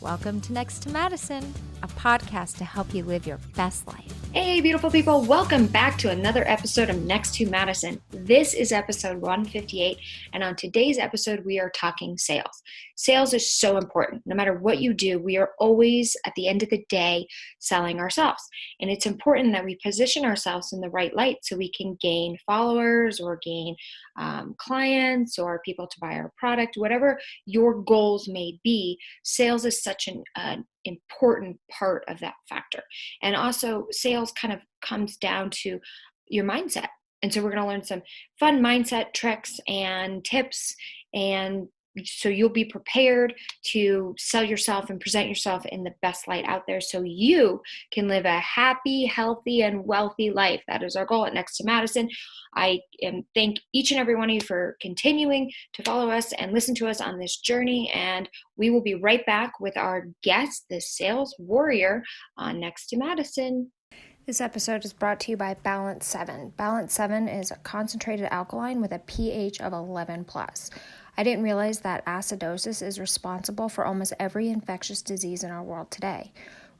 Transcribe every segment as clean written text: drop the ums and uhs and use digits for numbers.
Welcome to Next to Madison, a podcast to help you live your best life. Hey, beautiful people. Welcome back to another episode of Next to Madison. This is episode 158, and on today's episode, we are talking sales. Sales is so important. No matter what you do, we are always, at the end of the day, selling ourselves. And it's important that we position ourselves in the right light so we can gain followers or gain clients or people to buy our product, whatever your goals may be. Sales is such an important part of that factor. And also sales kind of comes down to your mindset. And so we're going to learn some fun mindset tricks and tips, and so you'll be prepared to sell yourself and present yourself in the best light out there so you can live a happy, healthy, and wealthy life. That is our goal at Next to Madison. I thank each and every one of you for continuing to follow us and listen to us on this journey. And we will be right back with our guest, the sales warrior, on Next to Madison. This episode is brought to you by Balance 7. Balance 7 is a concentrated alkaline with a pH of 11+. I didn't realize that acidosis is responsible for almost every infectious disease in our world today.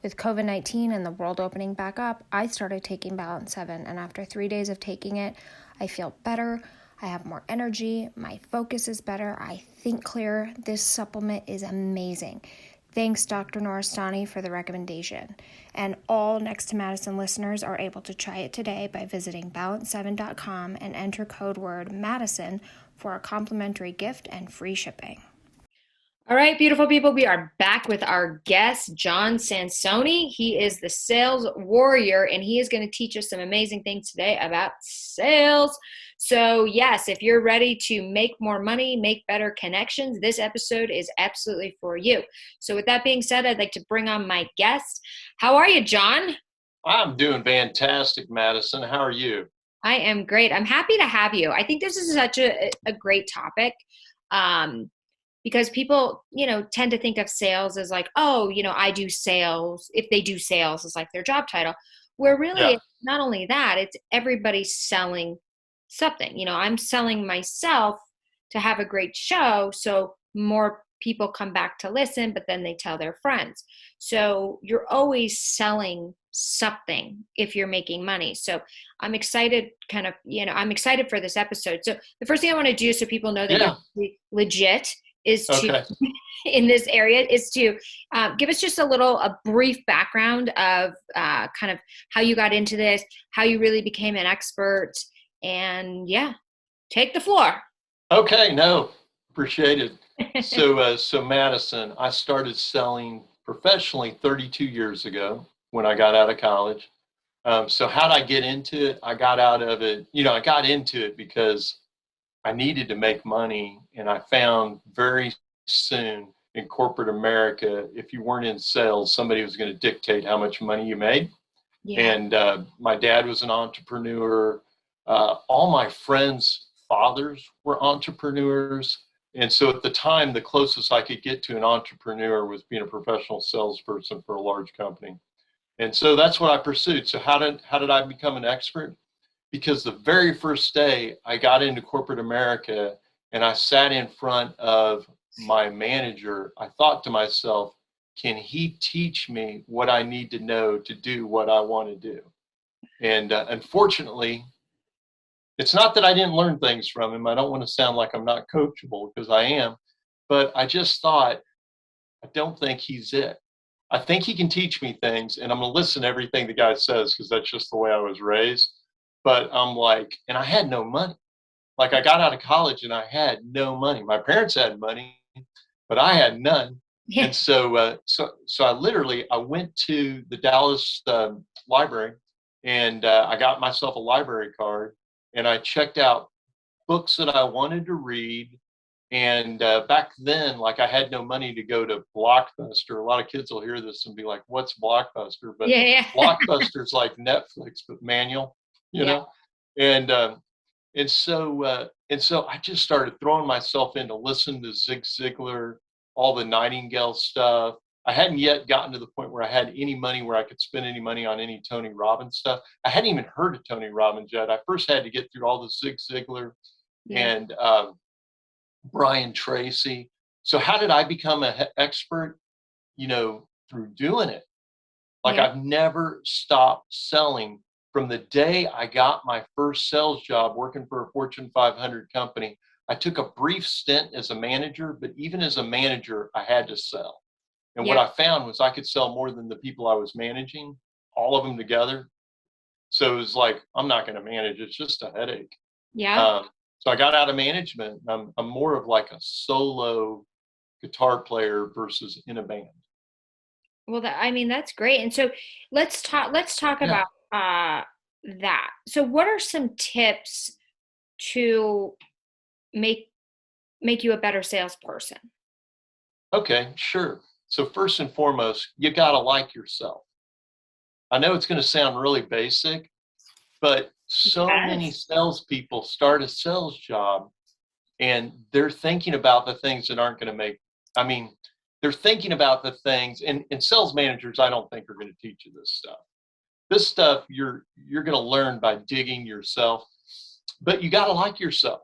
With COVID-19 and the world opening back up, I started taking Balance 7, and after 3 days of taking it, I feel better, I have more energy, my focus is better, I think clearer. This supplement is amazing. Thanks, Dr. Noristani, for the recommendation. And all Next to Madison listeners are able to try it today by visiting balance7.com and enter code word Madison for a complimentary gift and free shipping. All right, beautiful people, we are back with our guest, John Sansone. He is the sales warrior, and he is going to teach us some amazing things today about sales. So yes, if you're ready to make more money, make better connections, this episode is absolutely for you. So with that being said, I'd like to bring on my guest. How are you, John? I'm doing fantastic, Madison. How are you? I am great. I'm happy to have you. I think this is such a great topic. Because people, tend to think of sales as like, oh, I do sales. If they do sales, it's like their job title. Where really, It's not only that, it's everybody selling something. I'm selling myself to have a great show, so more people come back to listen, but then they tell their friends. So you're always selling something if you're making money. So I'm excited I'm excited for this episode. So the first thing I want to do so people know that you're legit is to, in this area, is to give us just a brief background of kind of how you got into this, how you really became an expert, and take the floor. Okay, no, appreciate it. So Madison, I started selling professionally 32 years ago when I got out of college. So how did I get into it? I got into it because I needed to make money, and I found very soon in corporate America, if you weren't in sales, somebody was going to dictate how much money you made. Yeah. And my dad was an entrepreneur. All my friends' fathers were entrepreneurs. And so at the time, the closest I could get to an entrepreneur was being a professional salesperson for a large company. And so that's what I pursued. So how did I become an expert? Because the very first day I got into corporate America and I sat in front of my manager, I thought to myself, can he teach me what I need to know to do what I want to do? And unfortunately, it's not that I didn't learn things from him. I don't want to sound like I'm not coachable, because I am, but I just thought, I don't think he's it. I think he can teach me things, and I'm going to listen to everything the guy says, because that's just the way I was raised. But I'm like, and I had no money. Like, I got out of college and I had no money. My parents had money, but I had none. Yeah. And so I went to the Dallas library, and I got myself a library card, and I checked out books that I wanted to read. And back then, like, I had no money to go to Blockbuster. A lot of kids will hear this and be like, what's Blockbuster? But Blockbuster's like Netflix, but manual, you know? And so I just started throwing myself in to listen to Zig Ziglar, all the Nightingale stuff. I hadn't yet gotten to the point where I had any money where I could spend any money on any Tony Robbins stuff. I hadn't even heard of Tony Robbins yet. I first had to get through all the Zig Ziglar and Brian Tracy. So how did I become an expert? through doing it. Like Yeah. I've never stopped selling from the day I got my first sales job working for a Fortune 500 company. I took a brief stint as a manager, but even as a manager, I had to sell. And what Yeah. I found was I could sell more than the people I was managing, all of them together. So it was like, I'm not going to manage. It's just a headache. Yeah. So I got out of management. I'm more of like a solo guitar player versus in a band. Well, that's great. And so let's talk Yeah. about that. So what are some tips to make you a better salesperson? Okay, sure. So first and foremost, you got to like yourself. I know it's going to sound really basic, but so many Yes. salespeople start a sales job and they're thinking about the things that aren't going to I mean, they're thinking about the things, and sales managers, I don't think are going to teach you this stuff. This stuff you're going to learn by digging yourself, but you got to like yourself,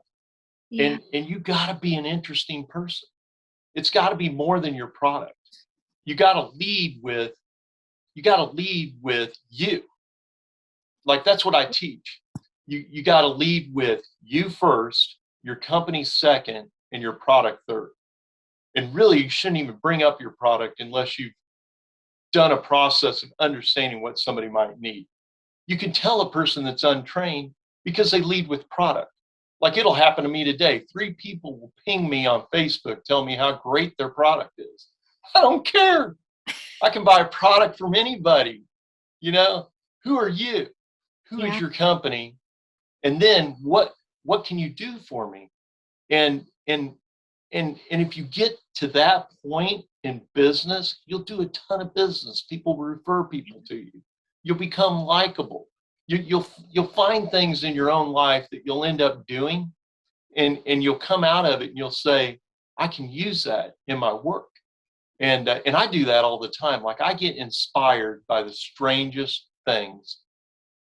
Yeah. and you got to be an interesting person. It's got to be more than your product. You got to lead with you. Like that's what I teach. You got to lead with you first, your company second, and your product third. And really, you shouldn't even bring up your product unless you've done a process of understanding what somebody might need. You can tell a person that's untrained because they lead with product. Like it'll happen to me today. 3 people will ping me on Facebook, tell me how great their product is. I don't care. I can buy a product from anybody. You know, who are you? Who is Yeah. your company? And then what can you do for me? And if you get to that point in business, you'll do a ton of business. People will refer people to you. You'll become likable. You'll find things in your own life that you'll end up doing, and you'll come out of it and you'll say, I can use that in my work. And I do that all the time. Like I get inspired by the strangest things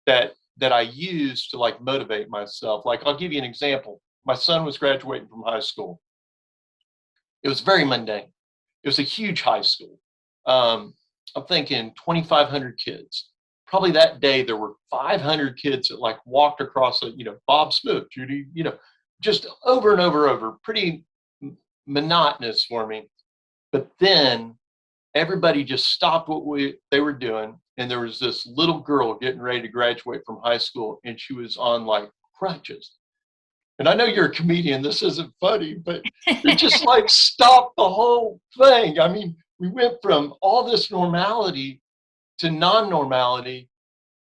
that I use to like motivate myself. Like I'll give you an example. My son was graduating from high school. It was very mundane. It was a huge high school. I'm thinking 2,500 kids. Probably that day there were 500 kids that like walked across Bob Smith, Judy, just over and over, pretty monotonous for me. But then everybody just stopped what they were doing, and there was this little girl getting ready to graduate from high school, and she was on like crutches. And I know you're a comedian, this isn't funny, but it just like stopped the whole thing. I mean, we went from all this normality to non-normality,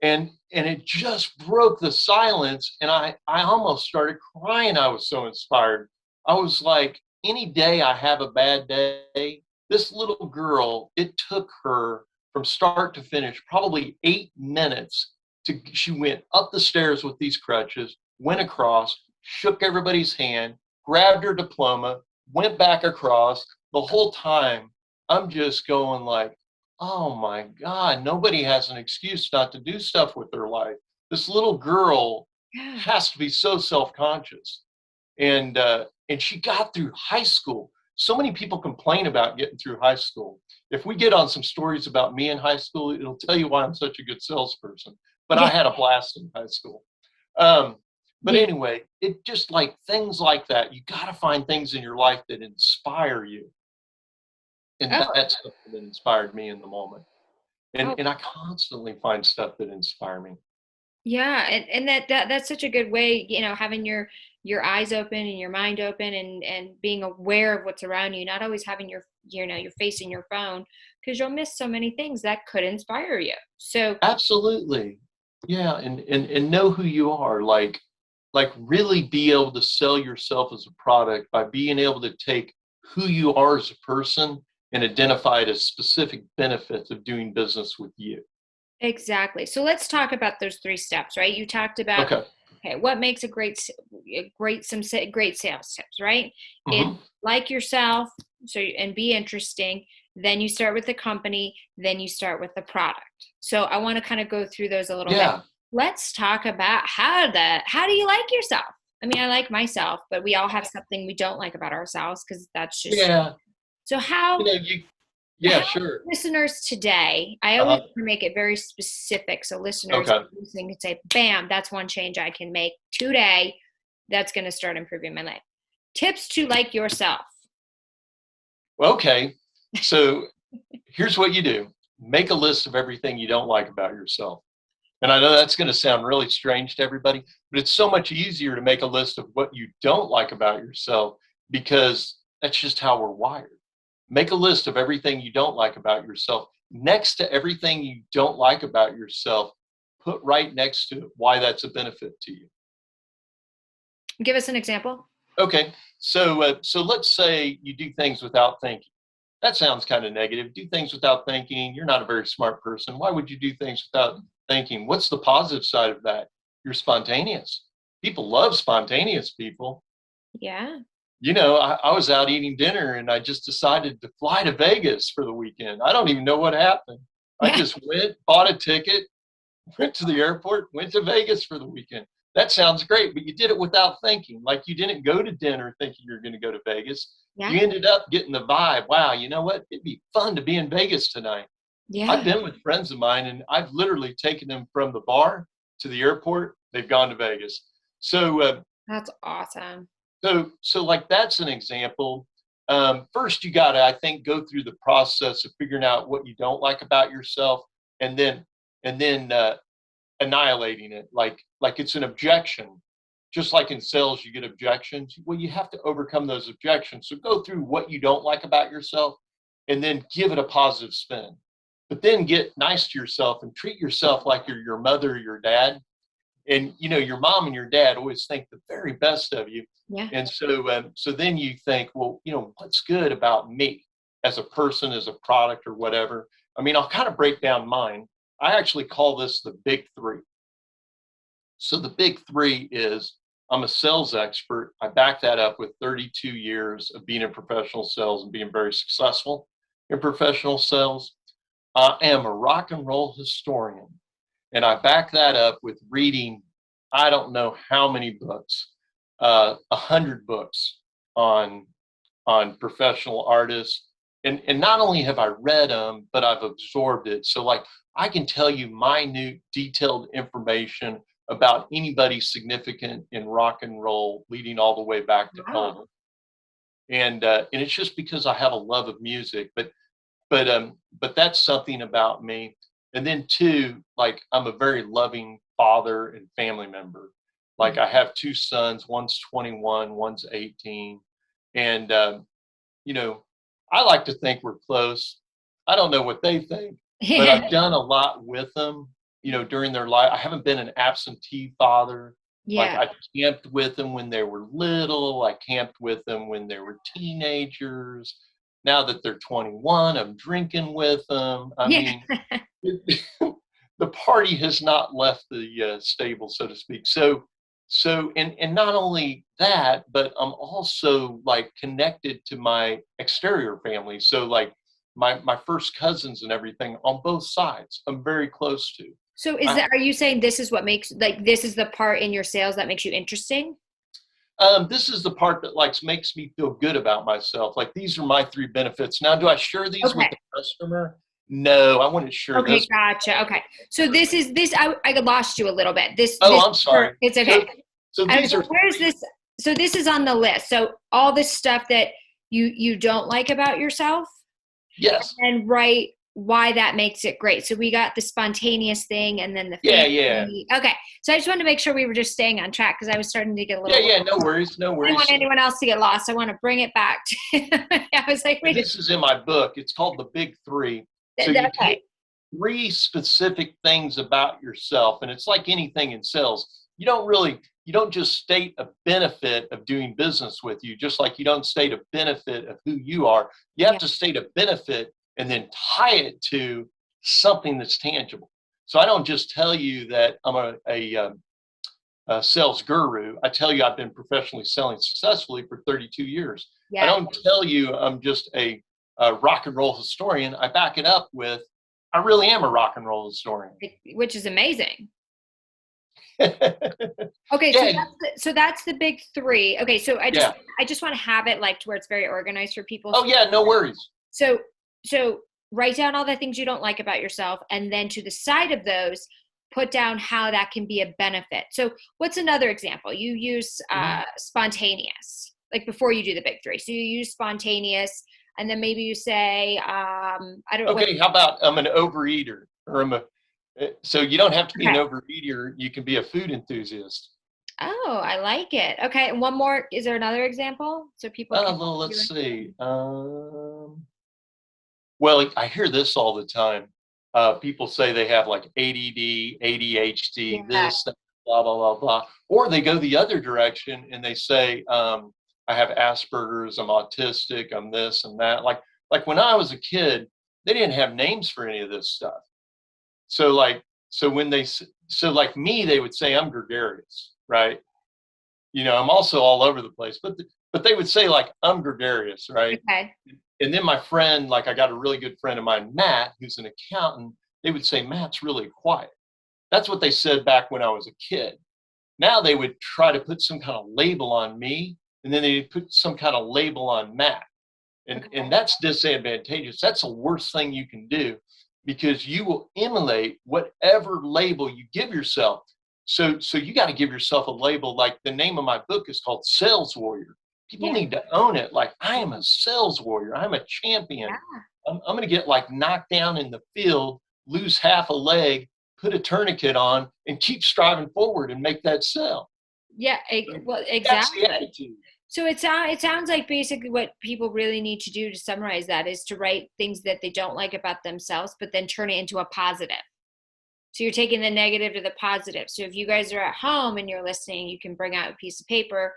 and it just broke the silence, and I almost started crying. I was so inspired. I was like, any day I have a bad day, this little girl, it took her from start to finish probably 8 minutes she went up the stairs with these crutches, went across, shook everybody's hand, grabbed her diploma, went back across. The whole time I'm just going like, oh my God, nobody has an excuse not to do stuff with their life. This little girl Yeah. has to be so self-conscious. And she got through high school. So many people complain about getting through high school. If we get on some stories about me in high school, it'll tell you why I'm such a good salesperson. But I Yeah. had a blast in high school. But Yeah. anyway, it just like things like that. You got to find things in your life that inspire you. And Oh, that's something that inspired me in the moment. oh, And I constantly find stuff that inspire me. yeah. And that's such a good way, having your eyes open and your mind open, and being aware of what's around you, not always having your face in your phone, because you'll miss so many things that could inspire you. So, Absolutely. Yeah, and know who you are. Like really be able to sell yourself as a product by being able to take who you are as a person and identify it as specific benefits of doing business with you. exactly. So let's talk about those 3 steps, right? You talked about, Okay. okay, what makes great sales tips, right? It's Hmm. like yourself, and be interesting. Then you start with the company, then you start with the product. So I want to kind of go through those a little bit. Yeah. Let's talk about how do you like yourself? I mean, I like myself, but we all have something we don't like about ourselves, because that's just Yeah. so You how. know, Yeah, help sure. listeners today. I always want to make it very specific so listeners listening can say, bam, that's one change I can make today that's going to start improving my life. Tips to like yourself. Okay. So here's what you do. Make a list of everything you don't like about yourself. And I know that's going to sound really strange to everybody, but it's so much easier to make a list of what you don't like about yourself because that's just how we're wired. Make a list of everything you don't like about yourself. Next to everything you don't like about yourself, put right next to it why that's a benefit to you. Give us an example. Okay, so let's say you do things without thinking. That sounds kind of negative. Do things without thinking. You're not a very smart person. Why would you do things without thinking? What's the positive side of that? You're spontaneous. People love spontaneous people. Yeah. You know, I was out eating dinner and I just decided to fly to Vegas for the weekend. I don't even know what happened. I just went, bought a ticket, went to the airport, went to Vegas for the weekend. That sounds great, but you did it without thinking. Like you didn't go to dinner thinking you're going to go to Vegas. Yeah. You ended up getting the vibe. Wow, you know what? It'd be fun to be in Vegas tonight. Yeah. I've been with friends of mine and I've literally taken them from the bar to the airport. They've gone to Vegas. So that's awesome. So like that's an example. First, you got to, I think, go through the process of figuring out what you don't like about yourself, and then annihilating it. Like it's an objection. Just like in sales, you get objections. Well, you have to overcome those objections. So go through what you don't like about yourself, and then give it a positive spin. But then get nice to yourself and treat yourself like you're your mother or your dad. And you know, your mom and your dad always think the very best of you. Yeah. And so then you think, well, you know, what's good about me as a person, as a product or whatever. I mean, I'll kind of break down mine. I actually call this the big three. So the big three is I'm a sales expert. I back that up with 32 years of being in professional sales and being very successful in professional sales. I am a rock and roll historian. And I back that up with reading, I don't know how many books, 100 books on professional artists. And not only have I read them, but I've absorbed it. So like I can tell you minute, detailed information about anybody significant in rock and roll, leading all the way back to Elvis. And it's just because I have a love of music. But that's something about me. And then two, like I'm a very loving father and family member. Like I have two sons, one's 21, one's 18. And, you know, I like to think we're close. I don't know what they think, but I've done a lot with them, you know, during their life. I haven't been an absentee father. Yeah. Like I camped with them when they were little. I camped with them when they were teenagers. Now that they're 21, I'm drinking with them. I mean, the party has not left the stable, so to speak. So, and not only that, but I'm also like connected to my exterior family. So like my first cousins and everything on both sides, I'm very close to. So are you saying this is what makes, like, this is the part in your sales that makes you interesting? This is the part that makes me feel good about myself. Like these are my three benefits. Now, do I share these with the customer? No, I wouldn't share this. Okay, gotcha. Okay. So I lost you a little bit. I'm sorry. It's okay. So where's this? So this is on the list. So all this stuff that you don't like about yourself. Yes. And write why that makes it great. So we got the spontaneous thing and then the family. Yeah. Okay. So I just wanted to make sure we were just staying on track because I was starting to get a little. Yeah. No worries. I don't want anyone else to get lost. I want to bring it back to. I was like, wait. This is in my book. It's called The Big Three. So you take three specific things about yourself, and it's like anything in sales. You don't just state a benefit of doing business with you, just like you don't state a benefit of who you are. You have to state a benefit and then tie it to something that's tangible. So I don't just tell you that I'm a sales guru. I tell you I've been professionally selling successfully for 32 years. Yeah. I don't tell you I'm just a rock and roll historian. I back it up with, I really am a rock and roll historian. Which is amazing. Okay, so that's the big three. Okay, so I just want to have it like to where it's very organized for people. Oh yeah, no worries. So write down all the things you don't like about yourself, and then to the side of those, put down how that can be a benefit. So what's another example? You use spontaneous, like before you do the big three. So you use spontaneous, and then maybe you say, I don't know. Okay, how about I'm an overeater, or so you don't have to be an Okay. overeater. You can be a food enthusiast. Oh, I like it. Okay, and one more. Is there another example so people can? Well, let's see. Well, I hear this all the time. People say they have like ADD, ADHD, Yeah. this, that, blah, blah, blah, blah. Or they go the other direction and they say, I have Asperger's, I'm autistic, I'm this and that. Like when I was a kid, they didn't have names for any of this stuff. So like me, they would say I'm gregarious, right? I'm also all over the place, but they would say like I'm gregarious, right? Okay. And then my friend, like I got a really good friend of mine, Matt, who's an accountant, they would say, Matt's really quiet. That's what they said back when I was a kid. Now they would try to put some kind of label on me, and then they put some kind of label on Matt. And that's disadvantageous. That's the worst thing you can do, because you will emulate whatever label you give yourself. So you got to give yourself a label. Like the name of my book is called Sales Warrior. People Yeah. need to own it. Like, I am a sales warrior. I'm a champion. Yeah. I'm going to get like knocked down in the field, lose half a leg, put a tourniquet on, and keep striving forward and make that sell. Yeah. Well, That's exactly. the attitude. So it sounds like basically what people really need to do, to summarize that, is to write things that they don't like about themselves, but then turn it into a positive. So you're taking the negative to the positive. So if you guys are at home and you're listening, you can bring out a piece of paper,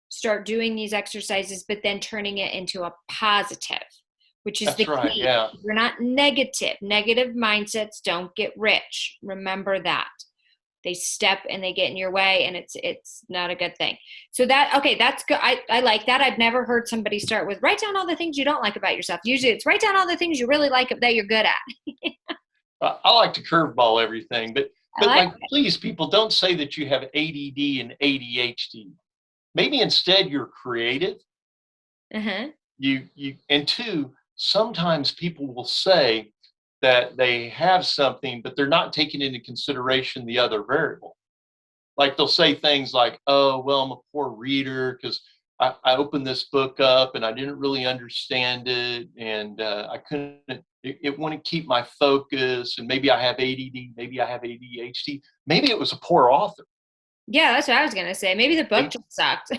start doing these exercises, but then turning it into a positive, which is That's the right. key. Yeah. We're not negative. Negative mindsets don't get rich. Remember that. They step and they get in your way, and it's not a good thing. So that's good. I like that. I've never heard somebody start with write down all the things you don't like about yourself. Usually it's write down all the things you really like that you're good at. I like to curveball everything, but I like like, please, people, don't say that you have ADD and ADHD. Maybe instead you're creative. Uh-huh. And two, sometimes people will say that they have something, but they're not taking into consideration the other variable. Like they'll say things like, oh, well, I'm a poor reader because I opened this book up and I didn't really understand it, and I couldn't, it wouldn't keep my focus, and maybe I have ADD, maybe I have ADHD, maybe it was a poor author. Yeah, that's what I was gonna say. Maybe the book And, just sucked.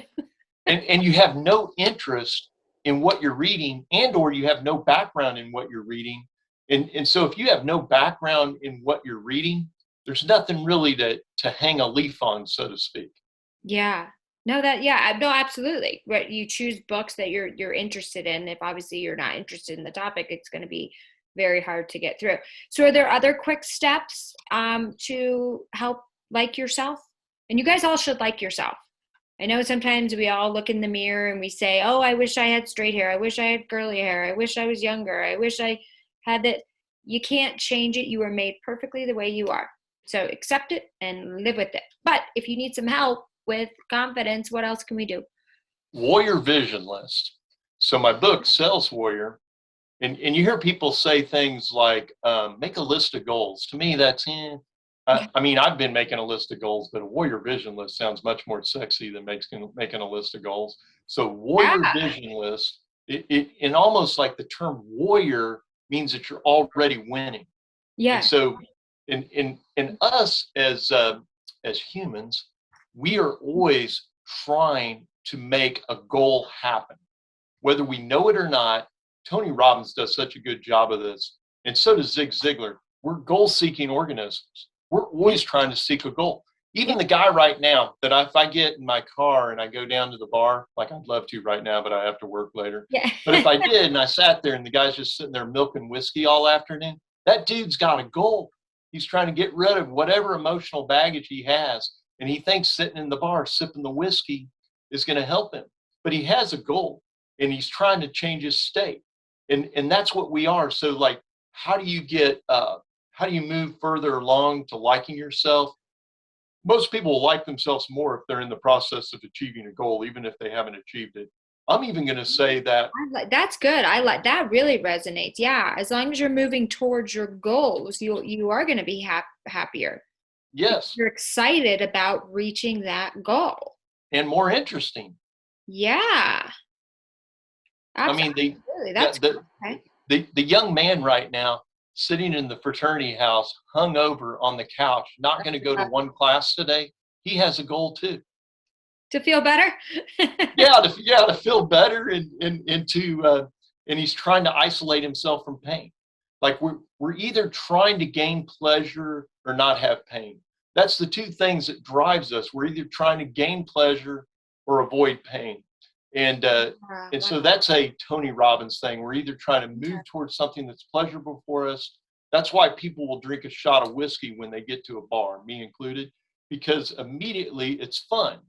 and you have no interest in what you're reading, and or you have no background in what you're reading. And so if you have no background in what you're reading, there's nothing really to hang a leaf on, so to speak. Yeah. No, absolutely. Right. You choose books that you're interested in. If obviously you're not interested in the topic, it's going to be very hard to get through. So are there other quick steps to help like yourself? And you guys all should like yourself. I know sometimes we all look in the mirror and we say, oh, I wish I had straight hair. I wish I had curly hair. I wish I was younger. I wish I had that. You can't change it. You are made perfectly the way you are. So accept it and live with it. But if you need some help with confidence, what else can we do? Warrior vision list. So my book, Sales Warrior, and you hear people say things like, make a list of goals. To me, that's, I mean, I've been making a list of goals, but a warrior vision list sounds much more sexy than making a list of goals. So warrior Yeah. vision list, and almost like the term warrior means that you're already winning. Yeah. And so in us as humans, we are always trying to make a goal happen, whether we know it or not. Tony Robbins does such a good job of this, and so does Zig Ziglar. We're goal-seeking organisms. We're always trying to seek a goal. Even the guy right now, that if I get in my car and I go down to the bar, like I'd love to right now, but I have to work later. Yeah. But if I did and I sat there and the guy's just sitting there milking whiskey all afternoon, that dude's got a goal. He's trying to get rid of whatever emotional baggage he has. And he thinks sitting in the bar sipping the whiskey is going to help him. But he has a goal and he's trying to change his state. And that's what we are. So like, how do you move further along to liking yourself? Most people will like themselves more if they're in the process of achieving a goal, even if they haven't achieved it. I'm even going to say that. That's good. I like that. Really resonates. Yeah, as long as you're moving towards your goals, you are going to be happier. Yes. You're excited about reaching that goal. And more interesting. Yeah. Absolutely. I mean, That's okay. the young man right now sitting in the fraternity house, hung over on the couch, not going to go to one class today. He has a goal too. To feel better? to feel better and he's trying to isolate himself from pain. Like we're either trying to gain pleasure or not have pain. That's the two things that drives us. We're either trying to gain pleasure or avoid pain. And so that's a Tony Robbins thing. We're either trying to move towards something that's pleasurable for us. That's why people will drink a shot of whiskey when they get to a bar, me included, because immediately it's fun.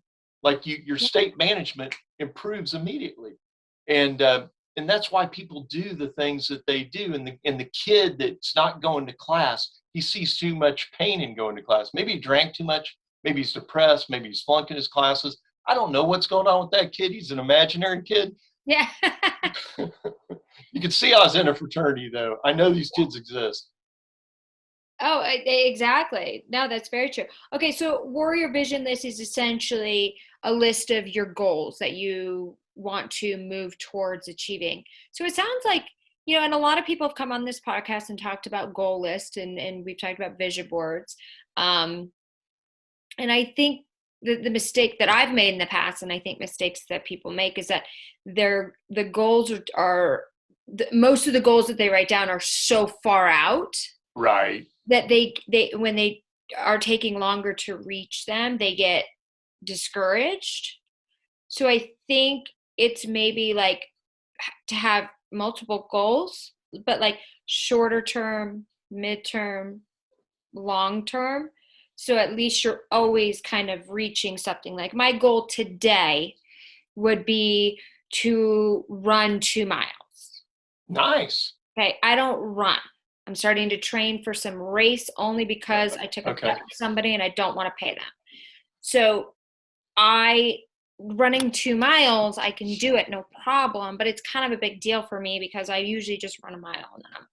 Like your state management improves immediately. And that's why people do the things that they do. And the kid that's not going to class, he sees too much pain in going to class. Maybe he drank too much. Maybe he's depressed. Maybe he's flunking his classes. I don't know what's going on with that kid. He's an imaginary kid. Yeah. You can see I was in a fraternity, though. I know these kids exist. Oh, exactly. No, that's very true. Okay, so Warrior Vision List is essentially a list of your goals that you want to move towards achieving. So it sounds like, and a lot of people have come on this podcast and talked about goal lists, and we've talked about vision boards. And I think the mistake that I've made in the past, and I think mistakes that people make, is that the goals are most of the goals that they write down are so far out. Right. That they when they are taking longer to reach them, they get discouraged. So I think it's maybe like to have multiple goals, but like shorter term, midterm, long term. So at least you're always kind of reaching something. Like my goal today would be to run 2 miles. Nice. Okay, I don't run. I'm starting to train for some race only because I took a bet with somebody and I don't want to pay them. So running 2 miles, I can do it, no problem, but it's kind of a big deal for me because I usually just run a mile and then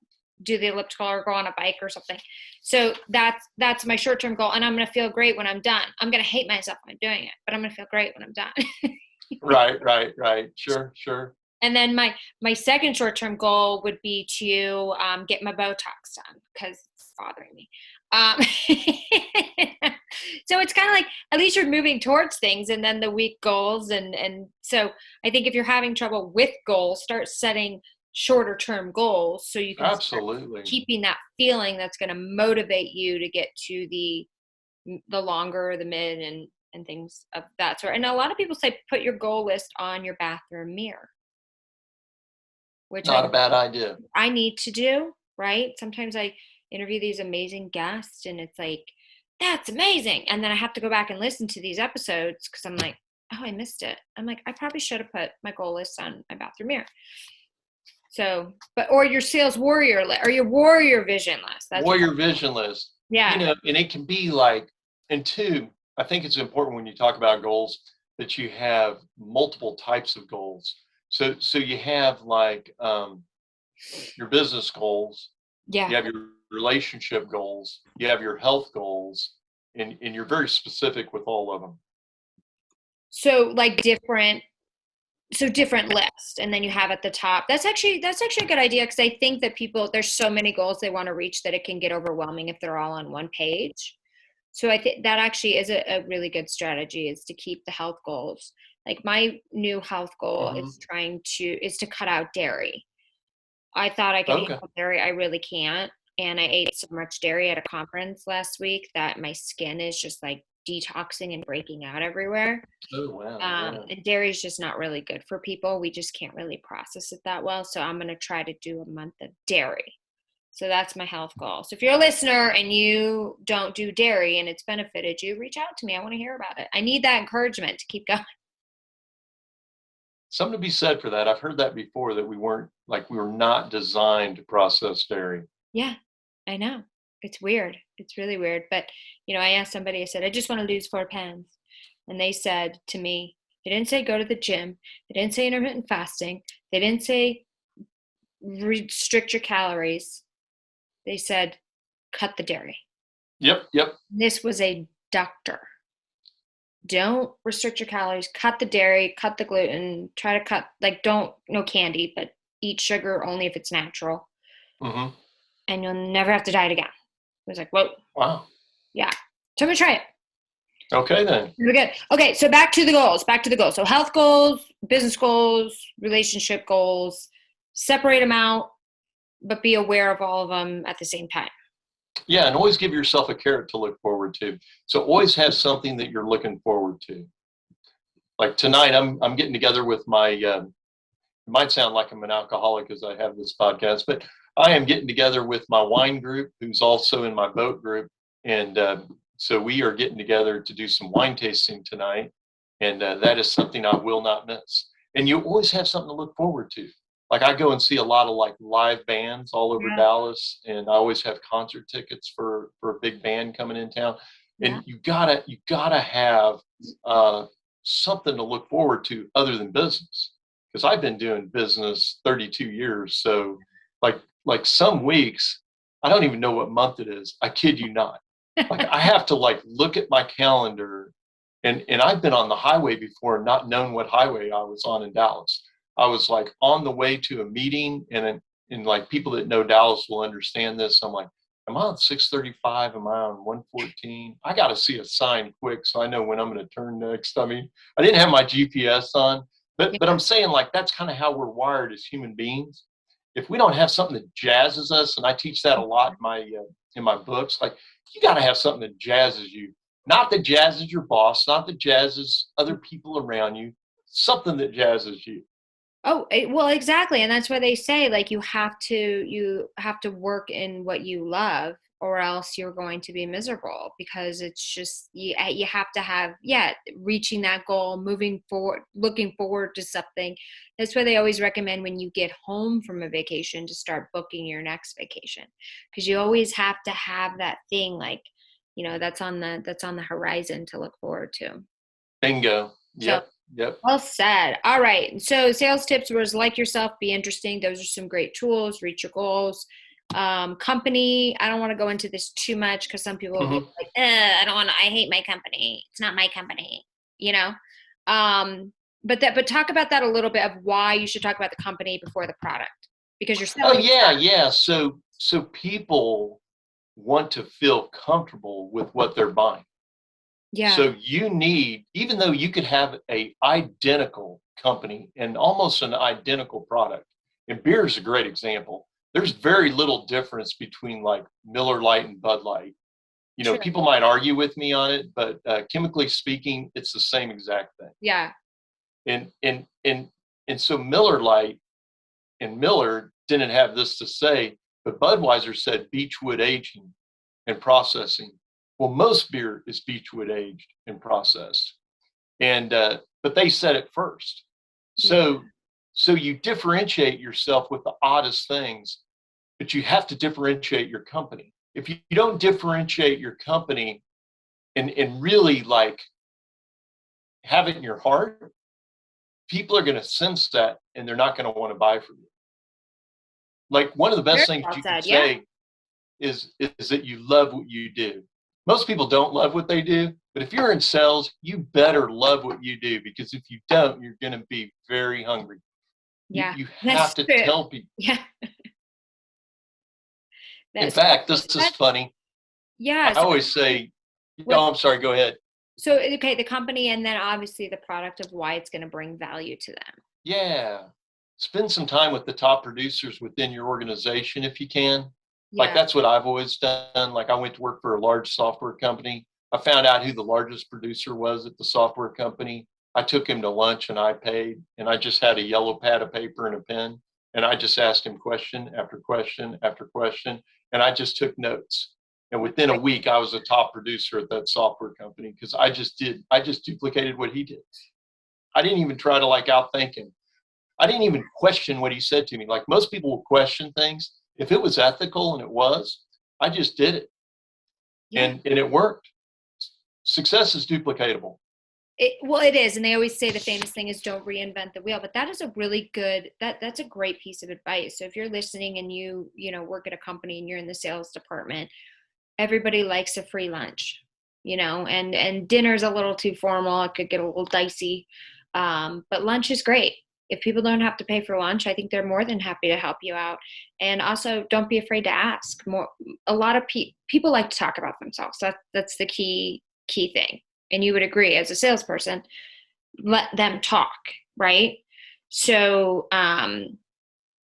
do the elliptical or go on a bike or something. So that's my short-term goal, and I'm going to feel great when I'm done. I'm going to hate myself when I'm doing it, but I'm going to feel great when I'm done. Right. Sure. And then my second short-term goal would be to get my Botox done because it's bothering me. So it's kind of like at least you're moving towards things, and then the week goals. And so I think if you're having trouble with goals, start setting shorter term goals so you can absolutely keeping that feeling that's going to motivate you to get to the longer, the mid, and things of that sort. And a lot of people say put your goal list on your bathroom mirror. Which not a bad idea. I need to do, right? Sometimes I interview these amazing guests and it's like, that's amazing. And then I have to go back and listen to these episodes because I'm like, oh, I missed it. I'm like, I probably should have put my goal list on my bathroom mirror. So, or your sales warrior list or your warrior vision list. That's warrior vision list. Yeah. And it can be like, and two, I think it's important when you talk about goals that you have multiple types of goals. So you have like your business goals, yeah. You have your relationship goals, you have your health goals, and you're very specific with all of them. So like different lists, and then you have at the top. That's actually a good idea because I think that there's so many goals they want to reach that it can get overwhelming if they're all on one page. So I think that actually is a really good strategy, is to keep the health goals. Like my new health goal is to cut out dairy. I thought I could handle dairy. I really can't. And I ate so much dairy at a conference last week that my skin is just like detoxing and breaking out everywhere. Oh, wow. And dairy is just not really good for people. We just can't really process it that well. So I'm going to try to do a month of dairy. So that's my health goal. So if you're a listener and you don't do dairy and it's benefited you, reach out to me. I want to hear about it. I need that encouragement to keep going. Something to be said for that. I've heard that before, that we were not designed to process dairy. Yeah, I know. It's weird. It's really weird. But, I asked somebody, I said, I just want to lose 4 pounds. And they said to me, They didn't say go to the gym. They didn't say intermittent fasting. They didn't say restrict your calories. They said cut the dairy. Yep. This was a doctor. Don't restrict your calories, cut the dairy, cut the gluten, try to cut, like, no candy, but eat sugar only if it's natural. Mm-hmm. And you'll never have to diet again. I was like, whoa. Wow. Yeah. So I'm going to try it. Okay, then. We're good. Okay, so back to the goals. So health goals, business goals, relationship goals, separate them out, but be aware of all of them at the same time. Yeah, and always give yourself a carrot to look forward to. So always have something that you're looking forward to. Like tonight, I'm getting together with my. It might sound like I'm an alcoholic as I have this podcast, but I am getting together with my wine group, who's also in my boat group, and so we are getting together to do some wine tasting tonight, and that is something I will not miss. And you always have something to look forward to. Like I go and see a lot of like live bands all over Dallas, and I always have concert tickets for a big band coming in town. And you gotta have something to look forward to other than business. Because I've been doing business 32 years, so like some weeks I don't even know what month it is. I kid you not. Like I have to like look at my calendar, and I've been on the highway before, not known what highway I was on in Dallas. I was like on the way to a meeting, and like people that know Dallas will understand this. I'm like, am I on 635? Am I on 114? I got to see a sign quick so I know when I'm going to turn next. I mean, I didn't have my GPS on, but I'm saying like that's kind of how we're wired as human beings. If we don't have something that jazzes us, and I teach that a lot in my books, like you got to have something that jazzes you, not that jazzes your boss, not that jazzes other people around you, something that jazzes you. Oh, well, exactly. And that's why they say, like, you have to work in what you love, or else you're going to be miserable, because it's just, you have to have, reaching that goal, moving forward, looking forward to something. That's why they always recommend when you get home from a vacation to start booking your next vacation, because you always have to have that thing, like, that's on the horizon to look forward to. Bingo. Yep. So, Yep. well said. All right. So sales tips was like yourself, be interesting. Those are some great tools, reach your goals. Company, I don't want to go into this too much because some people will be like, I hate my company. It's not my company, But talk about that a little bit, of why you should talk about the company before the product, because you're selling. Oh yeah. So people want to feel comfortable with what they're buying. Yeah. So you need, even though you could have a identical company and almost an identical product, and beer is a great example. There's very little difference between like Miller Lite and Bud Light. True. People might argue with me on it, but chemically speaking, it's the same exact thing. Yeah. And so Miller Lite and Miller didn't have this to say, but Budweiser said Beechwood aging and processing. Well, most beer is Beechwood aged and processed, and but they said it first. So you differentiate yourself with the oddest things, but you have to differentiate your company. If you don't differentiate your company and really like have it in your heart, people are going to sense that, and they're not going to want to buy from you. Like one of the best things you can say is that you love what you do. Most people don't love what they do, but if you're in sales, you better love what you do, because if you don't, you're going to be very hungry. Yeah. You have to tell people. Yeah. In fact, this is funny. Yeah. I always say, I'm sorry, go ahead. So, okay, the company, and then obviously the product of why it's going to bring value to them. Yeah. Spend some time with the top producers within your organization if you can. Like that's what I've always done. Like I went to work for a large software company. I found out who the largest producer was at the software company. I took him to lunch and I paid, and I just had a yellow pad of paper and a pen. And I just asked him question after question after question. And I just took notes. And within a week, I was a top producer at that software company, because I just duplicated what he did. I didn't even try to like outthink him. I didn't even question what he said to me. Like most people will question things. If it was ethical, and it was, I just did it. And it worked. Success is duplicatable. Well, it is. And they always say the famous thing is don't reinvent the wheel, but that is a really good, that's a great piece of advice. So if you're listening and you work at a company and you're in the sales department, everybody likes a free lunch, and dinner's a little too formal. It could get a little dicey. But lunch is great. If people don't have to pay for lunch, I think they're more than happy to help you out. And also don't be afraid to ask more. A lot of people like to talk about themselves. That's the key thing. And you would agree as a salesperson, let them talk, right? So I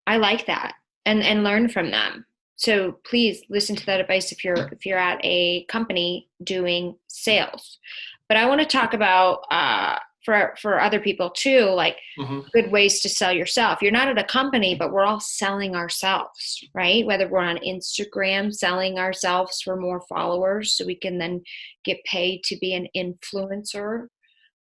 like that, and learn from them. So please listen to that advice if you're at a company doing sales. But I want to talk about for other people too, like good ways to sell yourself. You're not at a company, but we're all selling ourselves, right? Whether we're on Instagram selling ourselves for more followers so we can then get paid to be an influencer.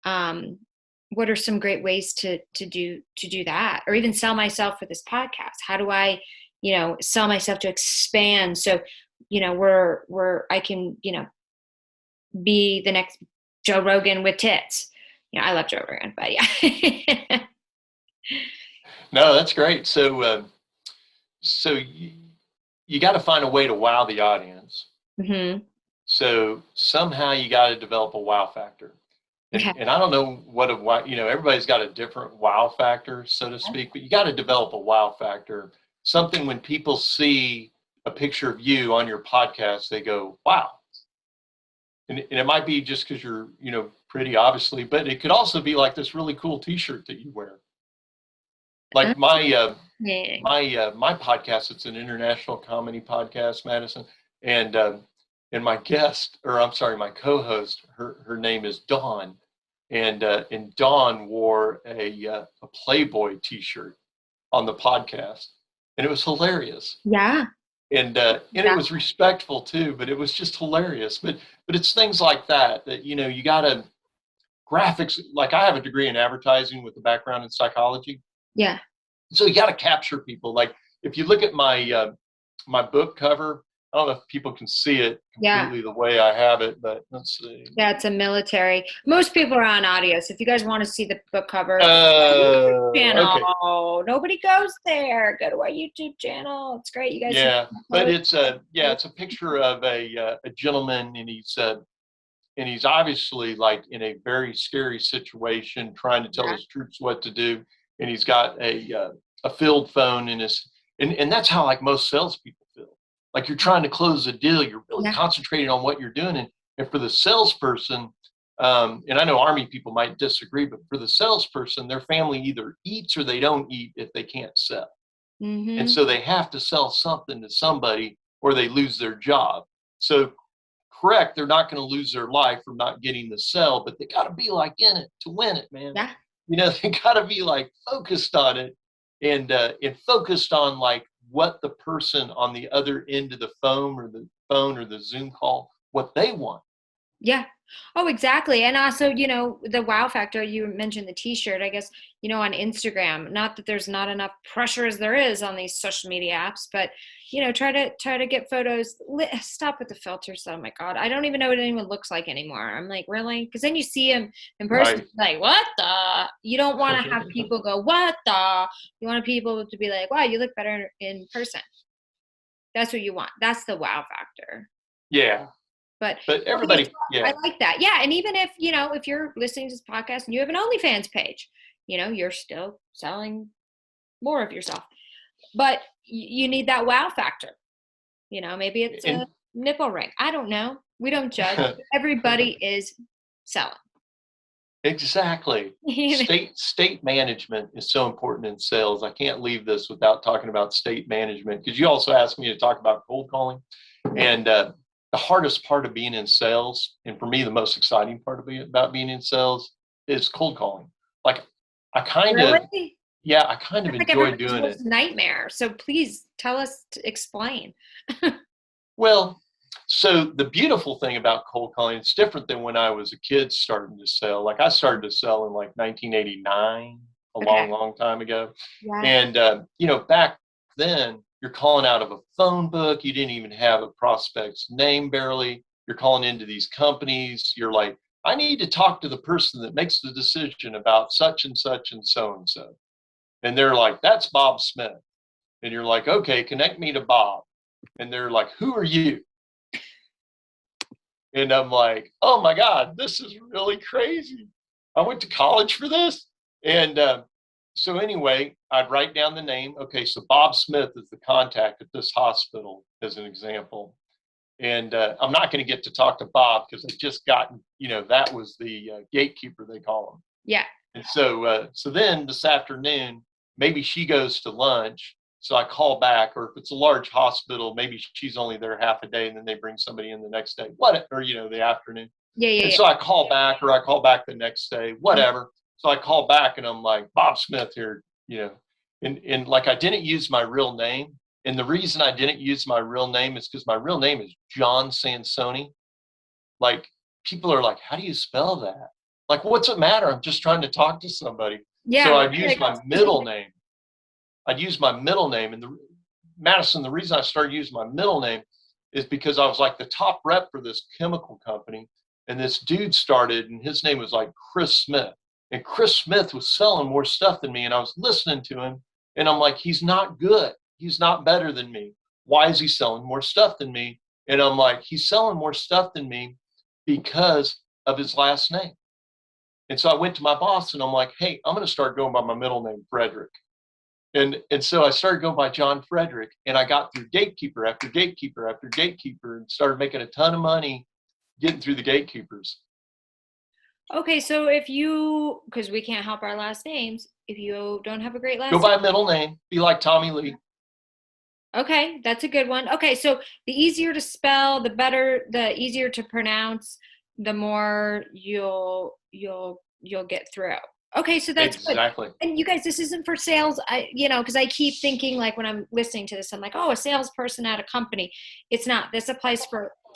What are some great ways to do that, or even sell myself for this podcast? How do I, sell myself to expand? So, where I can, be the next Joe Rogan with tits. I love Joe Rogan, but yeah. No, that's great. So you got to find a way to wow the audience. Mm-hmm. So somehow you got to develop a wow factor. And, Okay. and I don't know what a wow, everybody's got a different wow factor, so to speak, but you got to develop a wow factor. Something when people see a picture of you on your podcast, they go, wow. And it might be just because you're, pretty, obviously, but it could also be like this really cool T-shirt that you wear. Like my podcast, it's an international comedy podcast, Madison, and my guest, or I'm sorry, my co-host, her name is Dawn, and Dawn wore a Playboy T-shirt on the podcast, and it was hilarious. Yeah. And it was respectful too, but it was just hilarious. But it's things like that you got to graphics. Like I have a degree in advertising with a background in psychology. Yeah. So you got to capture people. Like if you look at my my book cover, I don't know if people can see it completely the way I have it, but let's see. Yeah, it's a military. Most people are on audio, so if you guys want to see the book cover, channel. Okay. Nobody goes there. Go to our YouTube channel. It's great. You guys. Yeah, but it's a picture of a gentleman, and he's obviously like in a very scary situation, trying to tell his troops what to do, and he's got a field phone in his, and that's how like most salespeople feel. Like you're trying to close a deal, you're really concentrating on what you're doing, and for the salesperson, and I know Army people might disagree, but for the salesperson, their family either eats or they don't eat if they can't sell, and so they have to sell something to somebody or they lose their job. So correct, they're not going to lose their life from not getting the sell, but they got to be like in it to win it, man. Yeah. They got to be like focused on it, and focused on like what the person on the other end of the phone or the Zoom call, what they want. Yeah. Oh, exactly. And also, the wow factor, you mentioned the T-shirt, I guess, on Instagram, not that there's not enough pressure as there is on these social media apps, but, try to get photos. Stop with the filters. Oh my God. I don't even know what anyone looks like anymore. I'm like, really? Because then you see them in person, right. Like, what the? You don't want to have people go, what the? You want people to be like, wow, you look better in person. That's what you want. That's the wow factor. Yeah. But everybody, I like that. Yeah. And even if, if you're listening to this podcast and you have an OnlyFans page, you're still selling more of yourself. But you need that wow factor. Maybe it's a nipple ring. I don't know. We don't judge. Everybody is selling. Exactly. State management is so important in sales. I can't leave this without talking about state management, because you also asked me to talk about cold calling. And the hardest part of being in sales, and for me, the most exciting part about being in sales, is cold calling. Like I kind of enjoy doing it. Nightmare. So please tell us, explain. Well, so the beautiful thing about cold calling, it's different than when I was a kid starting to sell. Like I started to sell in like 1989, long time ago. Yeah. And, back then you're calling out of a phone book. You didn't even have a prospect's name barely. You're calling into these companies. You're like I need to talk to the person that makes the decision about such and such and so and so. And they're like, that's Bob Smith. And you're like, okay, connect me to Bob. And they're like, who are you? And I'm like, oh my God, this is really crazy. I went to college for this. And so anyway, I'd write down the name. Okay, so Bob Smith is the contact at this hospital, as an example. And I'm not going to get to talk to Bob because I just gotten, that was the gatekeeper, they call him. Yeah. And so then this afternoon, maybe she goes to lunch. So I call back, or if it's a large hospital, maybe she's only there half a day and then they bring somebody in the next day, the afternoon. Yeah. And so I call back, or I call back the next day, whatever. So I call back and I'm like, Bob Smith here, and like I didn't use my real name. And the reason I didn't use my real name is because my real name is John Sansone. Like, people are like, how do you spell that? Like, what's it matter? I'm just trying to talk to somebody. Yeah. So I'd use my middle name. And Madison, the reason I started using my middle name is because I was like the top rep for this chemical company. And this dude started, and his name was like Chris Smith. And Chris Smith was selling more stuff than me. And I was listening to him, and I'm like, he's not good. He's not better than me. Why is he selling more stuff than me? And I'm like, he's selling more stuff than me because of his last name. And so I went to my boss and I'm like, hey, I'm going to start going by my middle name, Frederick. And so I started going by John Frederick, and I got through gatekeeper after gatekeeper after gatekeeper and started making a ton of money getting through the gatekeepers. Okay, so because we can't help our last names, if you don't have a great last name, go by name, a middle name, be like Tommy Lee. Okay, that's a good one. Okay, so the easier to spell, the easier to pronounce, the more you'll get through. Okay, so that's exactly good. And you guys, this isn't for sales. Because I keep thinking, like, when I'm listening to this, I'm like, oh, a salesperson at a company. It's not. This applies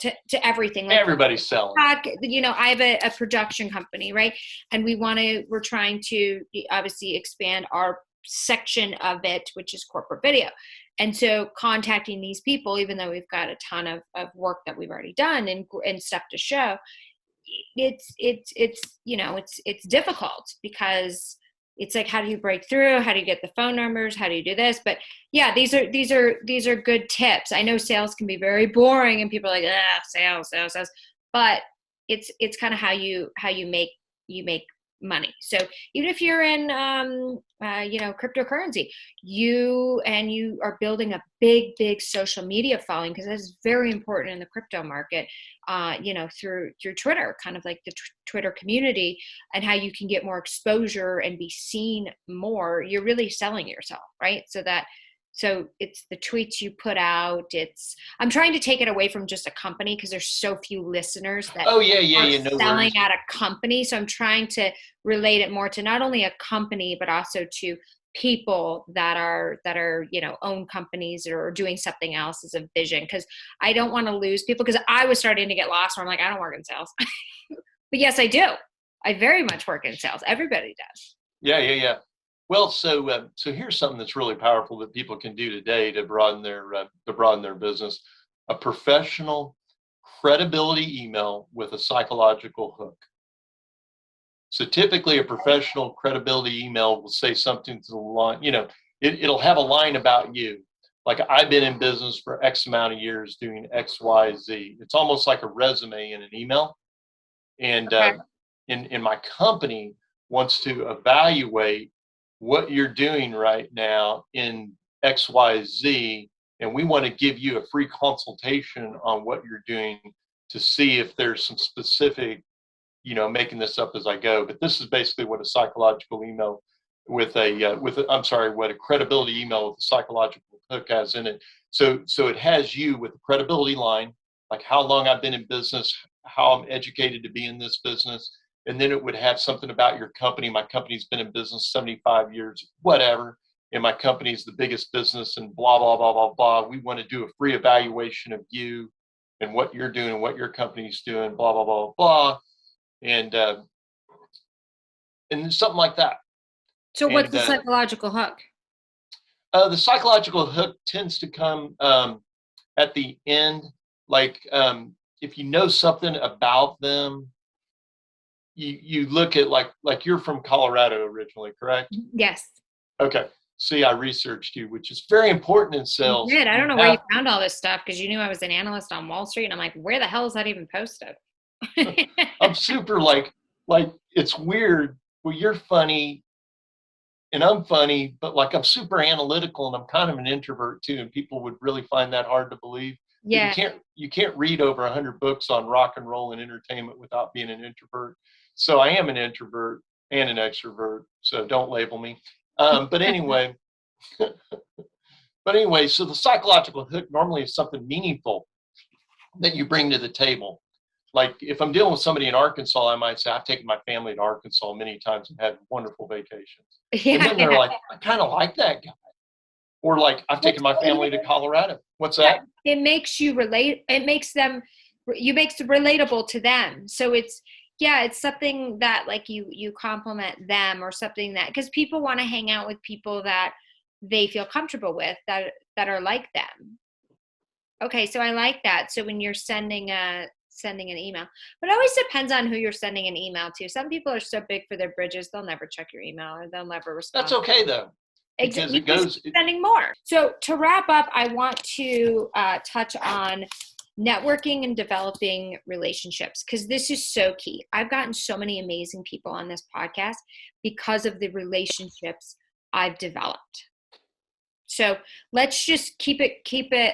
to everything. Like, everybody's selling. I have a production company, right? And we're trying to obviously expand our section of it, which is corporate video. And so contacting these people, even though we've got a ton of work that we've already done and stuff to show, it's difficult because it's like, how do you break through? How do you get the phone numbers? How do you do this? But yeah, these are good tips. I know sales can be very boring and people are like, sales. But it's kind of how you make money. So even if you're in cryptocurrency, you are building a big social media following, because that's very important in the crypto market, through Twitter, kind of like the Twitter community, and how you can get more exposure and be seen more. You're really selling yourself, right? So it's the tweets you put out. I'm trying to take it away from just a company, because there's so few listeners that are selling worries. at a company. So I'm trying to relate it more to not only a company, but also to people that are own companies or doing something else as a vision. Because I don't want to lose people, because I was starting to get lost where I'm like, I don't work in sales. But yes, I do. I very much work in sales. Everybody does. Yeah. Well, so here's something that's really powerful that people can do today to broaden their business: a professional credibility email with a psychological hook. So typically, a professional credibility email will say something to the line, it'll have a line about you, like, I've been in business for X amount of years doing X, Y, Z. It's almost like a resume in an email, and Okay. in my company wants to evaluate what you're doing right now in XYZ, and we want to give you a free consultation on what you're doing to see if there's some specific, making this up as I go, but this is basically what a psychological email what a credibility email with a psychological hook has in it. So it has you with a credibility line, like how long I've been in business, how I'm educated to be in this business. And then it would have something about your company. My company's been in business 75 years, whatever. And my company's the biggest business and blah, blah, blah, blah, blah. We want to do a free evaluation of you and what you're doing and what your company's doing, blah, blah, blah, blah. And something like that. So what's the psychological hook? The psychological hook tends to come at the end. Like, if you know something about them, you look at like you're from Colorado originally, correct? Yes. Okay. See, I researched you, which is very important in sales. You did. I don't know where you found all this stuff because you knew I was an analyst on Wall Street, and I'm like, where the hell is that even posted? I'm super like it's weird. Well, you're funny and I'm funny, but like I'm super analytical and I'm kind of an introvert too. And people would really find that hard to believe. Yeah. You can't read over 100 books on rock and roll and entertainment without being an introvert. So I am an introvert and an extrovert. So don't label me. But anyway, so the psychological hook normally is something meaningful that you bring to the table. Like if I'm dealing with somebody in Arkansas, I might say, I've taken my family to Arkansas many times and had wonderful vacations. Yeah. And then they're like, I kind of like that guy. Or like, I've taken my family to Colorado. What's that? It makes you relate. It makes them, you makes it relatable to them. So it's something that like you compliment them or something that, because people want to hang out with people that they feel comfortable with that are like them. Okay. So I like that. So when you're sending an email, but it always depends on who you're sending an email to. Some people are so big for their bridges, they'll never check your email or they'll never respond. That's okay though. Because it goes sending more. So to wrap up, I want to touch on networking and developing relationships because this is so key. I've gotten so many amazing people on this podcast because of the relationships I've developed. So let's just keep it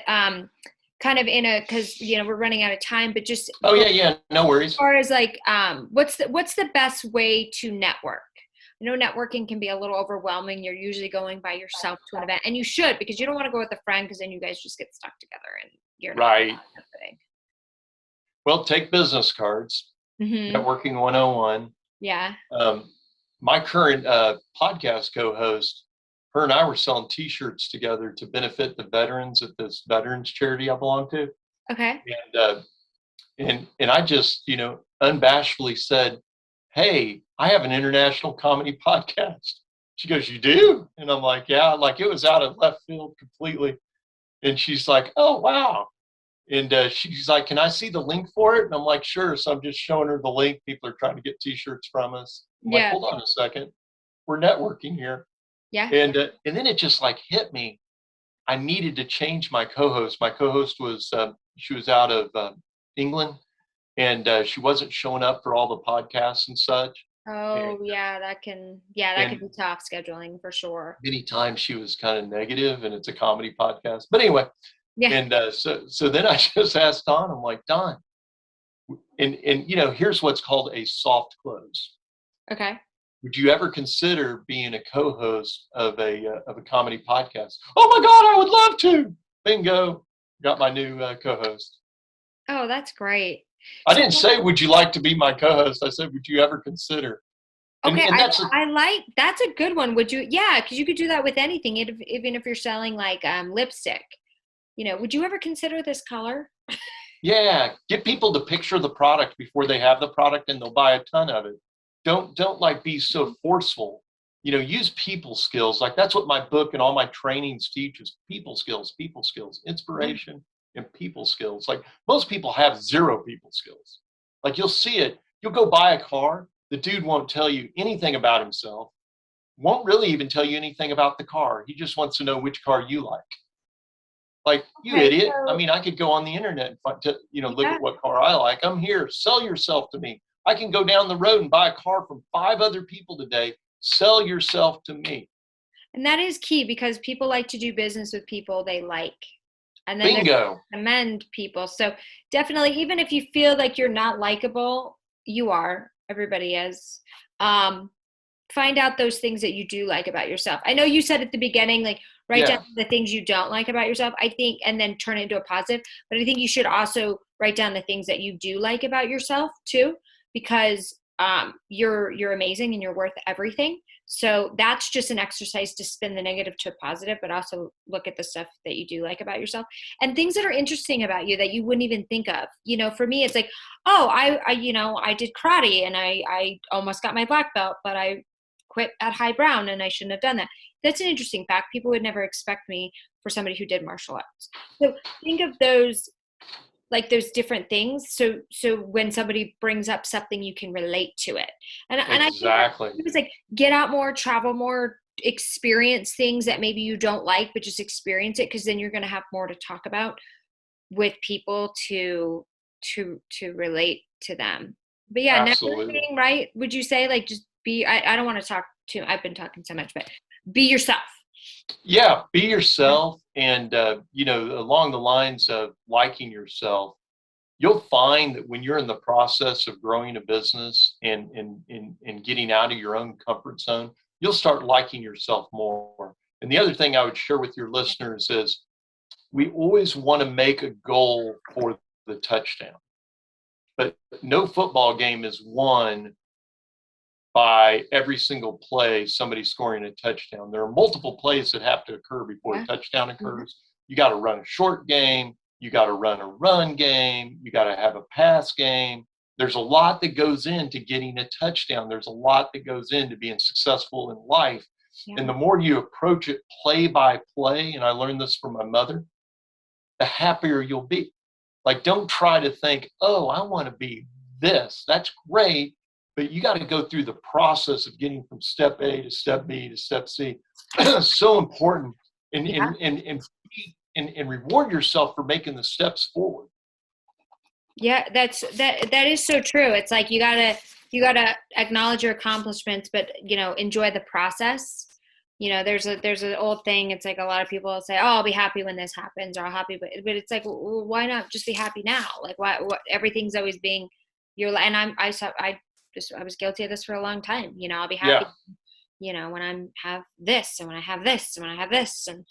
kind of in a, because we're running out of time, but just no worries. As far as like what's the best way to network? I know networking can be a little overwhelming. You're usually going by yourself to an event, and you should, because you don't want to go with a friend because then you guys just get stuck together and you're not right. happening. Well, take business cards. Mm-hmm. Networking 101. Yeah. My current podcast co-host, her and I were selling T-shirts together to benefit the veterans at this veterans charity I belong to. Okay. And I just unabashedly said, hey, I have an international comedy podcast. She goes, you do? And I'm like, yeah, like it was out of left field completely. And she's like, oh, wow. And she's like, can I see the link for it? And I'm like, sure. So I'm just showing her the link. People are trying to get T-shirts from us. I'm like, hold on a second. We're networking here. Yeah. And then it just like hit me. I needed to change my co-host. My co-host was, she was out of England. And she wasn't showing up for all the podcasts and such. Oh, and, that can be tough scheduling for sure. Many times she was kind of negative, and it's a comedy podcast. But anyway, and so then I just asked Don. I'm like, Don, and here's what's called a soft close. Okay. Would you ever consider being a co-host of a comedy podcast? Oh my God, I would love to. Bingo, got my new co-host. Oh, that's great. I didn't say, would you like to be my co-host? I said, would you ever consider? Okay, and that's a good one. Would you? Yeah, because you could do that with anything, even if you're selling like lipstick. Would you ever consider this color? Yeah, get people to picture the product before they have the product, and they'll buy a ton of it. Don't like be so forceful. Use people skills. Like that's what my book and all my trainings teaches: people skills, inspiration. Mm-hmm. And people skills. Like most people have zero people skills. Like you'll see it. You'll go buy a car. The dude won't tell you anything about himself. Won't really even tell you anything about the car. He just wants to know which car you like. Like you idiot. I mean, I could go on the internet and look at what car I like. I'm here. Sell yourself to me. I can go down the road and buy a car from 5 other people today. Sell yourself to me. And that is key because people like to do business with people they like. And then bingo. Commend people. So definitely, even if you feel like you're not likable, you are. Everybody is. Find out those things that you do like about yourself. I know you said at the beginning, like write down the things you don't like about yourself, I think, and then turn it into a positive. But I think you should also write down the things that you do like about yourself too, because you're amazing and you're worth everything. So that's just an exercise to spin the negative to a positive, but also look at the stuff that you do like about yourself and things that are interesting about you that you wouldn't even think of. For me, it's like, oh, I did karate and I almost got my black belt, but I quit at high brown and I shouldn't have done that. That's an interesting fact. People would never expect me for somebody who did martial arts. So think of those like those different things. So when somebody brings up something, you can relate to it. And I think Exactly. it was like, get out more, travel more, experience things that maybe you don't like, but just experience it. Cause then you're going to have more to talk about with people to relate to them. But yeah, Absolutely. networking, right? Would you say like just be, I don't want to talk too, I've been talking so much, but be yourself. Yeah, be yourself. And, along the lines of liking yourself, you'll find that when you're in the process of growing a business and getting out of your own comfort zone, you'll start liking yourself more. And the other thing I would share with your listeners is we always want to make a goal for the touchdown, but no football game is won by every single play somebody scoring a touchdown. There are multiple plays that have to occur before a touchdown occurs. You got to run a short game. You got to run a run game. You got to have a pass game. There's a lot that goes into getting a touchdown. There's a lot that goes into being successful in life. Yeah. And the more you approach it play by play, and I learned this from my mother, the happier you'll be. Like, don't try to think, oh, I want to be this. That's great. But you got to go through the process of getting from step A to step B to step C. So important. And reward yourself for making the steps forward. Yeah, that is so true. It's like you gotta acknowledge your accomplishments, but enjoy the process. There's an old thing. It's like a lot of people say, "Oh, I'll be happy when this happens," or "I'll happy," but it's like, well, why not just be happy now? Like, why? What? Everything's always being and I was guilty of this for a long time. I'll be happy, when I have this, and when I have this, and when I have this, and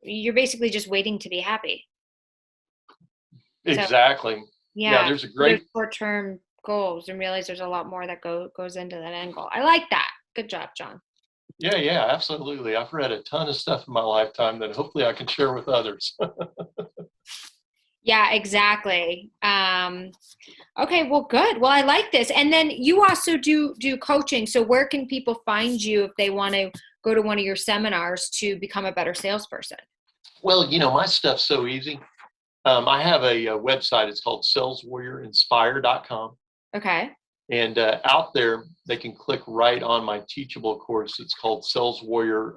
you're basically just waiting to be happy. Exactly. So, yeah, there's a great short-term goals and realize there's a lot more that goes into that end goal. I like that. Good job, John. Yeah, absolutely. I've read a ton of stuff in my lifetime that hopefully I can share with others. Yeah, exactly. Okay, well, good. Well, I like this. And then you also do coaching. So where can people find you if they want to go to one of your seminars to become a better salesperson? Well, my stuff's so easy. I have a website. It's called saleswarriorinspire.com. Okay. And out there, they can click right on my teachable course. It's called Sales Warrior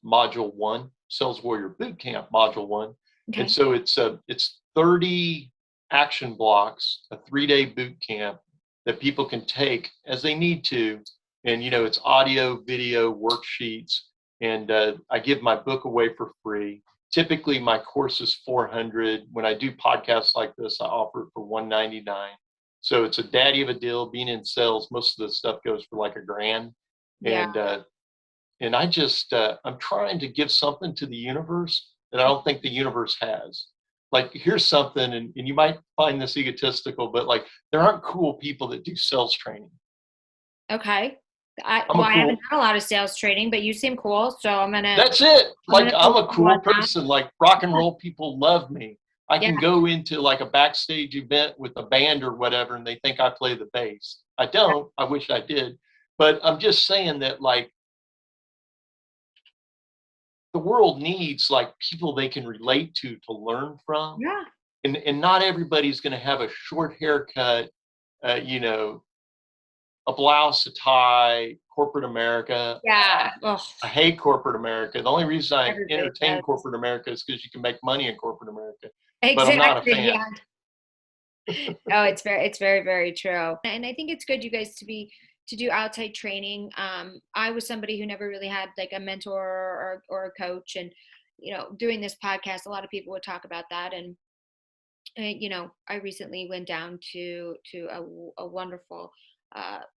Module 1, Sales Warrior Bootcamp Module 1. Okay. And so it's 30 action blocks, a 3-day boot camp that people can take as they need to. And, it's audio, video, worksheets. And I give my book away for free. Typically, my course is $400. When I do podcasts like this, I offer it for $199. So it's a daddy of a deal. Being in sales, most of the stuff goes for like $1,000. Yeah. And I just, I'm trying to give something to the universe that I don't think the universe has. Like, here's something, and you might find this egotistical, but like, there aren't cool people that do sales training. Okay. I haven't had a lot of sales training, but you seem cool. So I'm going to. That's it. Like, I'm a cool person. Like, rock and roll people love me. I can go into like a backstage event with a band or whatever, and they think I play the bass. I don't. I wish I did. But I'm just saying that, like, the world needs like people they can relate to learn from. Yeah. And not everybody's going to have a short haircut, a blouse, a tie, corporate America. Yeah. I hate corporate America. The only reason I Everybody entertain does. corporate America is because you can make money in corporate America. Exactly. But I'm not a fan. Yeah. Oh, it's very, very true. And I think it's good, you guys, to do outside training. I was somebody who never really had like a mentor or a coach, and doing this podcast, a lot of people would talk about that. And I recently went down to a wonderful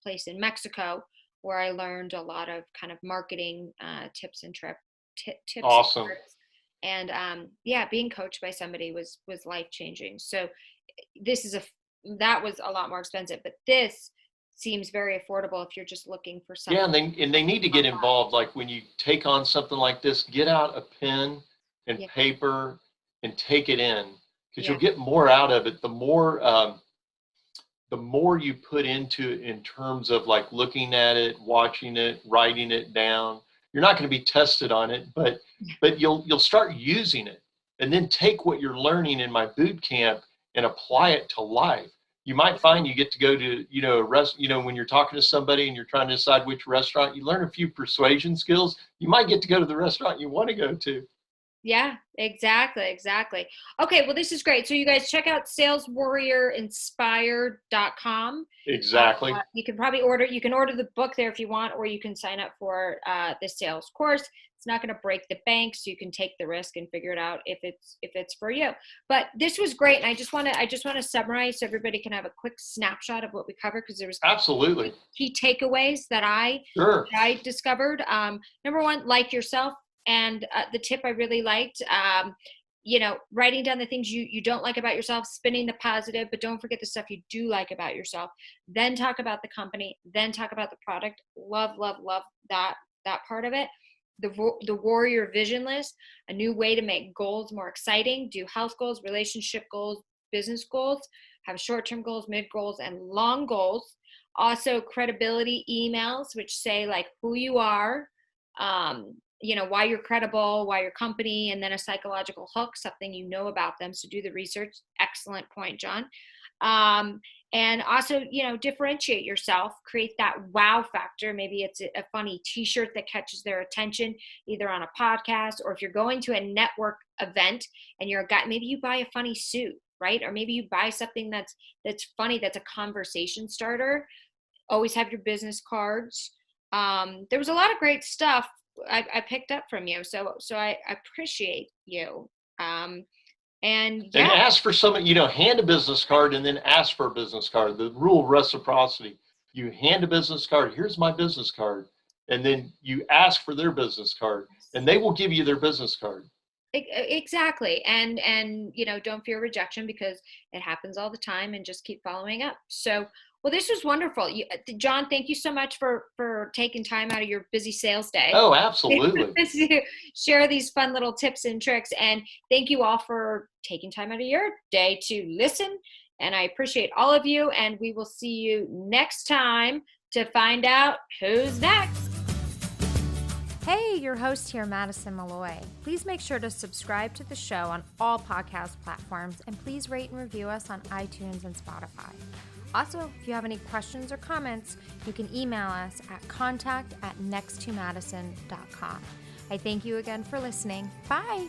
place in Mexico where I learned a lot of kind of marketing tips and tips. Awesome. And being coached by somebody was life changing. So that was a lot more expensive, but this seems very affordable if you're just looking for something. Yeah, and they need to get involved. Like, when you take on something like this, get out a pen and paper and take it in, because you'll get more out of it the more you put into it in terms of like looking at it, watching it, writing it down. You're not going to be tested on it, but you'll start using it. and then take what you're learning in my boot camp and apply it to life. You might find you get to go to, when you're talking to somebody and you're trying to decide which restaurant, you learn a few persuasion skills. You might get to go to the restaurant you want to go to. Yeah, exactly. Okay, well, this is great. So you guys check out saleswarriorinspired.com. Exactly. You can order the book there if you want, or you can sign up for the sales course. It's not going to break the bank, so you can take the risk and figure it out if it's for you. But this was great, and I just want to summarize so everybody can have a quick snapshot of what we covered, because there was absolutely key takeaways that I discovered. Number one, like yourself. And the tip I really liked, writing down the things you don't like about yourself, spinning the positive, but don't forget the stuff you do like about yourself. Then talk about the company, then talk about the product. Love that part of it. The warrior vision list, a new way to make goals more exciting. Do health goals, relationship goals, business goals. Have short-term goals, mid goals, and long goals. Also, credibility emails, which say like who you are, why you're credible, why your company, and then a psychological hook, something you know about them. So do the research. Excellent point, John. And also, differentiate yourself, create that wow factor. Maybe it's a funny t-shirt that catches their attention, either on a podcast, or if you're going to a network event and you're a guy, maybe you buy a funny suit, right? Or maybe you buy something that's funny, that's a conversation starter. Always have your business cards. There was a lot of great stuff I picked up from you. So I appreciate you. And ask for someone, hand a business card and then ask for a business card. The rule of reciprocity. You hand a business card, here's my business card. And then you ask for their business card and they will give you their business card. Exactly. And don't fear rejection, because it happens all the time, and just keep following up. So, well, this was wonderful. John, thank you so much for taking time out of your busy sales day. Oh, absolutely. To share these fun little tips and tricks. And thank you all for taking time out of your day to listen. And I appreciate all of you. And we will see you next time to find out who's next. Hey, your host here, Madison Malloy. Please make sure to subscribe to the show on all podcast platforms, and please rate and review us on iTunes and Spotify. Also, if you have any questions or comments, you can email us at contact@next2madison.com. I thank you again for listening. Bye.